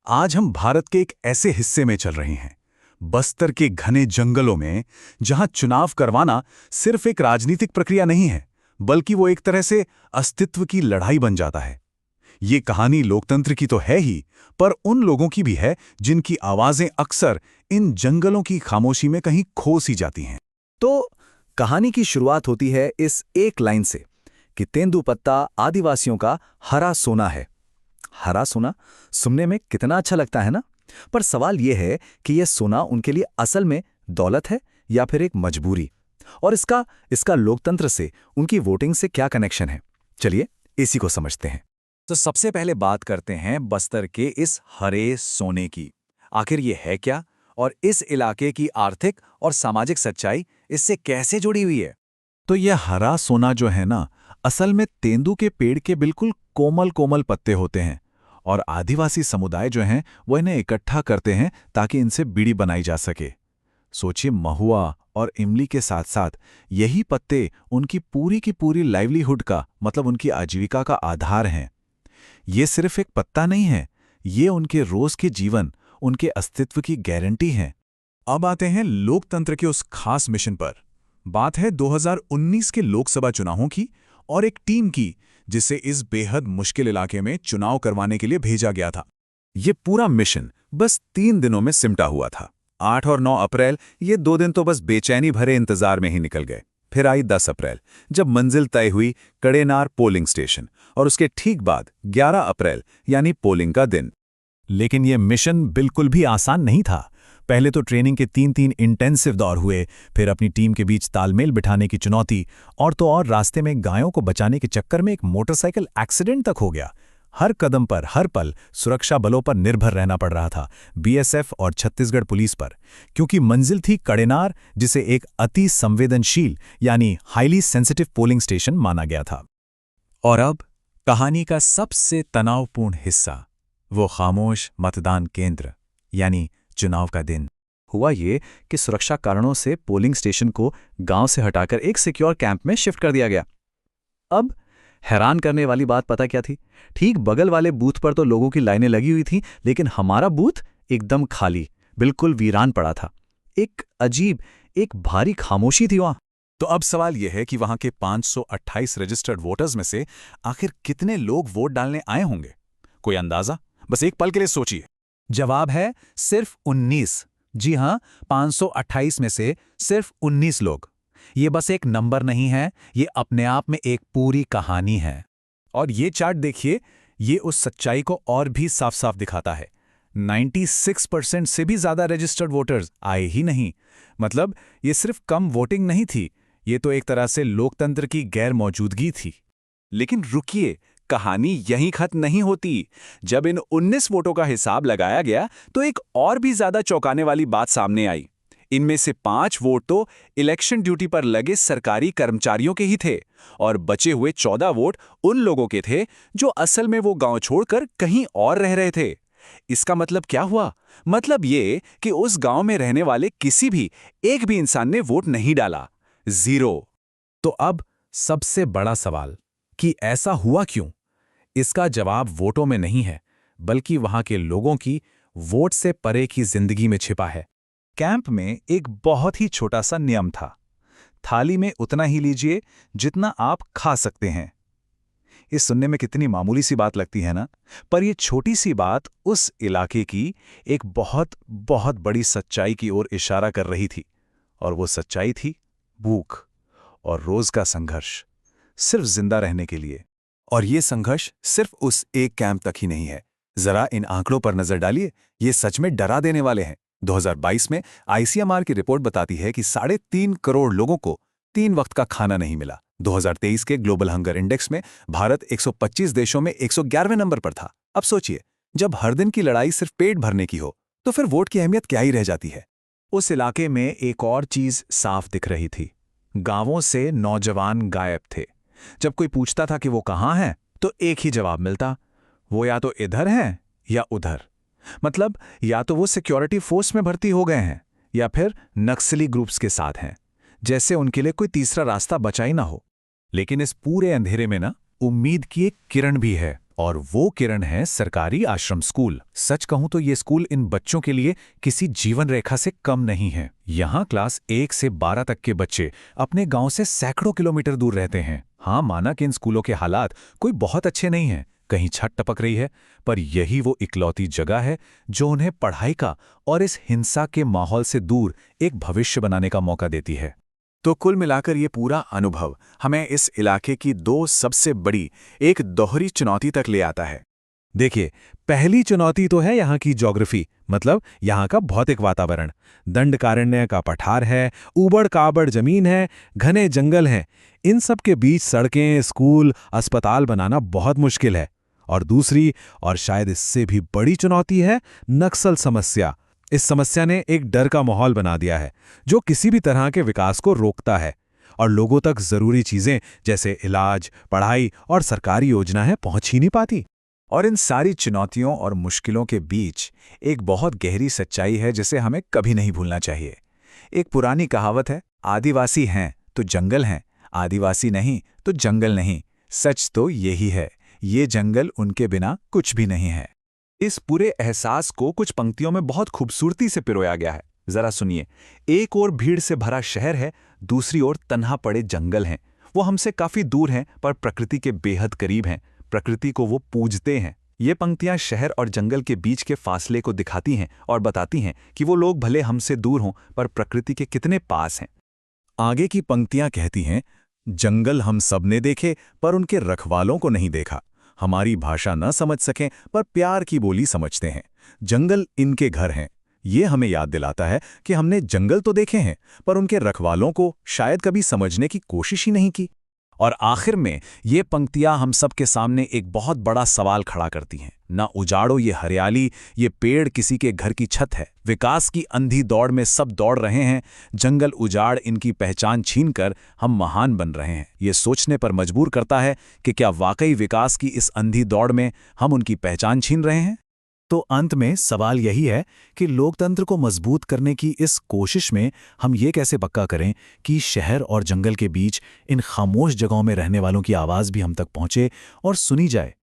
आज हम भारत के एक ऐसे हिस्से में चल रहे हैं, बस्तर के घने जंगलों में, जहां चुनाव करवाना सिर्फ एक राजनीतिक प्रक्रिया नहीं है, बल्कि वो एक तरह से अस्तित्व की लड़ाई बन जाता है। ये कहानी लोकतंत्र की तो है ही, पर उन लोगों की भी है जिनकी आवाजें अक्सर इन जंगलों की खामोशी में कहीं खो सी जाती हैं। तो कहानी की शुरुआत होती है इस एक लाइन से कि तेंदुपत्ता आदिवासियों का हरा सोना है। हरा सोना सुनने में कितना अच्छा लगता है ना? पर सवाल यह है कि यह सोना उनके लिए असल में दौलत है या फिर एक मजबूरी? और इसका लोकतंत्र से, उनकी वोटिंग से क्या कनेक्शन है? चलिए इसी को समझते हैं। तो सबसे पहले बात करते हैं बस्तर के इस हरे सोने की। आखिर ये है क्या, और इस इलाके की आर्थिक और सामाजिक सच्चाई इससे कैसे जुड़ी हुई है? तो यह हरा सोना जो है ना, असल में तेंदू के पेड़ के बिल्कुल कोमल कोमल पत्ते होते हैं, और आदिवासी समुदाय जो हैं वो इन्हें इकट्ठा करते हैं ताकि इनसे बीड़ी बनाई जा सके। सोचिए, महुआ और इमली के साथ साथ यही पत्ते उनकी पूरी की पूरी लाइवलीहुड का, मतलब उनकी आजीविका का आधार हैं। ये सिर्फ एक पत्ता नहीं है, ये उनके रोज के जीवन, उनके अस्तित्व की गारंटी है। अब आते हैं लोकतंत्र के उस खास मिशन पर। बात है 2019 के लोकसभा चुनावों की, और एक टीम की जिसे इस बेहद मुश्किल इलाके में चुनाव करवाने के लिए भेजा गया था। ये पूरा मिशन बस 3 दिनों में सिमटा हुआ था। 8 और 9 अप्रैल, ये 2 दिन तो बस बेचैनी भरे इंतजार में ही निकल गए। फिर आई 10 अप्रैल, जब मंजिल तय हुई कड़ेनार पोलिंग स्टेशन, और उसके ठीक बाद 11 अप्रैल यानी पोलिंग का दिन। लेकिन यह मिशन बिल्कुल भी आसान नहीं था। पहले तो ट्रेनिंग के 3 इंटेंसिव दौर हुए, फिर अपनी टीम के बीच तालमेल बिठाने की चुनौती, और तो और रास्ते में गायों को बचाने के चक्कर में एक मोटरसाइकिल एक्सीडेंट तक हो गया। हर कदम पर, हर पल सुरक्षा बलों पर निर्भर रहना पड़ रहा था, बीएसएफ और छत्तीसगढ़ पुलिस पर, क्योंकि मंजिल थी कड़ेनार, जिसे एक अति संवेदनशील यानी हाईली सेंसिटिव पोलिंग स्टेशन माना गया था। और अब कहानी का सबसे तनावपूर्ण हिस्सा, वो खामोश मतदान केंद्र यानी चुनाव का दिन। हुआ ये कि सुरक्षा कारणों से पोलिंग स्टेशन को गांव से हटाकर एक सिक्योर कैंप में शिफ्ट कर दिया गया। अब हैरान करने वाली बात पता क्या थी? ठीक बगल वाले बूथ पर तो लोगों की लाइनें लगी हुई थी, लेकिन हमारा बूथ एकदम खाली, बिल्कुल वीरान पड़ा था। एक अजीब, एक भारी खामोशी थी वहां। तो अब सवाल यह है कि वहां के 528 रजिस्टर्ड वोटर्स में से आखिर कितने लोग वोट डालने आए होंगे? कोई अंदाजा? बस एक पल के लिए सोचिए। जवाब है सिर्फ 19। जी हां, 528 में से सिर्फ 19 लोग। ये बस एक नंबर नहीं है, ये अपने आप में एक पूरी कहानी है। और ये चार्ट देखिए, ये उस सच्चाई को और भी साफ साफ दिखाता है। 96% से भी ज्यादा रजिस्टर्ड वोटर्स आए ही नहीं। मतलब ये सिर्फ कम वोटिंग नहीं थी, ये तो एक तरह से लोकतंत्र की गैर मौजूदगी थी। लेकिन रुकिए, कहानी यहीं खत्म नहीं होती। जब इन 19 वोटों का हिसाब लगाया गया तो एक और भी ज्यादा चौंकाने वाली बात सामने आई। इनमें से 5 वोट तो इलेक्शन ड्यूटी पर लगे सरकारी कर्मचारियों के ही थे, और बचे हुए 14 वोट उन लोगों के थे जो असल में वो गांव छोड़कर कहीं और रह रहे थे। इसका मतलब क्या हुआ? मतलब ये कि उस गांव में रहने वाले किसी भी एक भी इंसान ने वोट नहीं डाला। 0। तो अब सबसे बड़ा सवाल कि ऐसा हुआ क्यों? इसका जवाब वोटों में नहीं है, बल्कि वहां के लोगों की वोट से परे की जिंदगी में छिपा है। कैंप में एक बहुत ही छोटा सा नियम था। थाली में उतना ही लीजिए जितना आप खा सकते हैं। ये सुनने में कितनी मामूली सी बात लगती है ना? पर यह छोटी सी बात उस इलाके की एक बहुत बहुत बड़ी सच्चाई की ओर इशारा कर रही थी। और वो सच्चाई थी भूख और रोज का संघर्ष, सिर्फ जिंदा रहने के लिए। और ये संघर्ष सिर्फ उस एक कैंप तक ही नहीं है। जरा इन आंकड़ों पर नजर डालिए, ये सच में डरा देने वाले हैं। 2022 में आईसीएमआर की रिपोर्ट बताती है कि 3.5 करोड़ लोगों को 3 वक्त का खाना नहीं मिला। 2023 के ग्लोबल हंगर इंडेक्स में भारत 125 देशों में 111वें नंबर पर था। अब सोचिए, जब हर दिन की लड़ाई सिर्फ पेट भरने की हो, तो फिर वोट की अहमियत क्या ही रह जाती है? उस इलाके में एक और चीज साफ दिख रही थी। गांवों से नौजवान गायब थे। जब कोई पूछता था कि वो कहाँ हैं, तो एक ही जवाब मिलता, वो या तो इधर हैं या उधर। मतलब या तो वो सिक्योरिटी फोर्स में भर्ती हो गए हैं, या फिर नक्सली ग्रुप्स के साथ हैं, जैसे उनके लिए कोई तीसरा रास्ता बचा ही ना हो। लेकिन इस पूरे अंधेरे में ना, उम्मीद की एक किरण भी है। और वो किरण है सरकारी आश्रम स्कूल। सच कहूं तो ये स्कूल इन बच्चों के लिए किसी जीवन रेखा से कम नहीं है। यहाँ क्लास 1 से 12 तक के बच्चे अपने गांव से सैकड़ों किलोमीटर दूर रहते हैं। हाँ, माना कि इन स्कूलों के हालात कोई बहुत अच्छे नहीं हैं, कहीं छत टपक रही है, पर यही वो इकलौती जगह है जो उन्हें पढ़ाई का और इस हिंसा के माहौल से दूर एक भविष्य बनाने का मौका देती है। तो कुल मिलाकर ये पूरा अनुभव हमें इस इलाके की दो सबसे बड़ी एक दोहरी चुनौती तक ले आता है। देखिए, पहली चुनौती तो है यहाँ की ज्योग्राफी, मतलब यहाँ का भौतिक वातावरण। दंडकारण्य का पठार है, ऊबड़-खाबड़ जमीन है, घने जंगल हैं। इन सब के बीच सड़कें, स्कूल, अस्पताल बनाना बहुत मुश्किल है। और दूसरी, और शायद इससे भी बड़ी चुनौती है नक्सल समस्या। इस समस्या ने एक डर का माहौल बना दिया है, जो किसी भी तरह के विकास को रोकता है और लोगों तक जरूरी चीजें जैसे इलाज, पढ़ाई और सरकारी योजनाएं पहुंच ही नहीं पाती। और इन सारी चुनौतियों और मुश्किलों के बीच एक बहुत गहरी सच्चाई है जिसे हमें कभी नहीं भूलना चाहिए। एक पुरानी कहावत है, आदिवासी हैं तो जंगल हैं, आदिवासी नहीं तो जंगल नहीं। सच तो यही है, ये जंगल उनके बिना कुछ भी नहीं है। इस पूरे एहसास को कुछ पंक्तियों में बहुत खूबसूरती से पिरोया गया है। जरा सुनिए। एक ओर भीड़ से भरा शहर है, दूसरी ओर तन्हा पड़े जंगल हैं। वो हमसे काफी दूर हैं पर प्रकृति के बेहद करीब हैं। प्रकृति को वो पूजते हैं। ये पंक्तियां शहर और जंगल के बीच के फासले को दिखाती हैं और बताती हैं कि वो लोग भले हमसे दूर हों पर प्रकृति के कितने पास हैं। आगे की पंक्तियां कहती हैं, जंगल हम सब ने देखे पर उनके रखवालों को नहीं देखा। हमारी भाषा न समझ सकें पर प्यार की बोली समझते हैं। जंगल इनके घर हैं। ये हमें याद दिलाता है कि हमने जंगल तो देखे हैं पर उनके रखवालों को शायद कभी समझने की कोशिश ही नहीं की। और आखिर में ये पंक्तियां हम सब के सामने एक बहुत बड़ा सवाल खड़ा करती हैं। ना उजाड़ो ये हरियाली, ये पेड़ किसी के घर की छत है। विकास की अंधी दौड़ में सब दौड़ रहे हैं, जंगल उजाड़ इनकी पहचान छीनकर हम महान बन रहे हैं। ये सोचने पर मजबूर करता है कि क्या वाकई विकास की इस अंधी दौड़ में हम उनकी पहचान छीन रहे हैं। तो अंत में सवाल यही है कि लोकतंत्र को मजबूत करने की इस कोशिश में हम ये कैसे पक्का करें कि शहर और जंगल के बीच इन खामोश जगहों में रहने वालों की आवाज़ भी हम तक पहुंचे और सुनी जाए।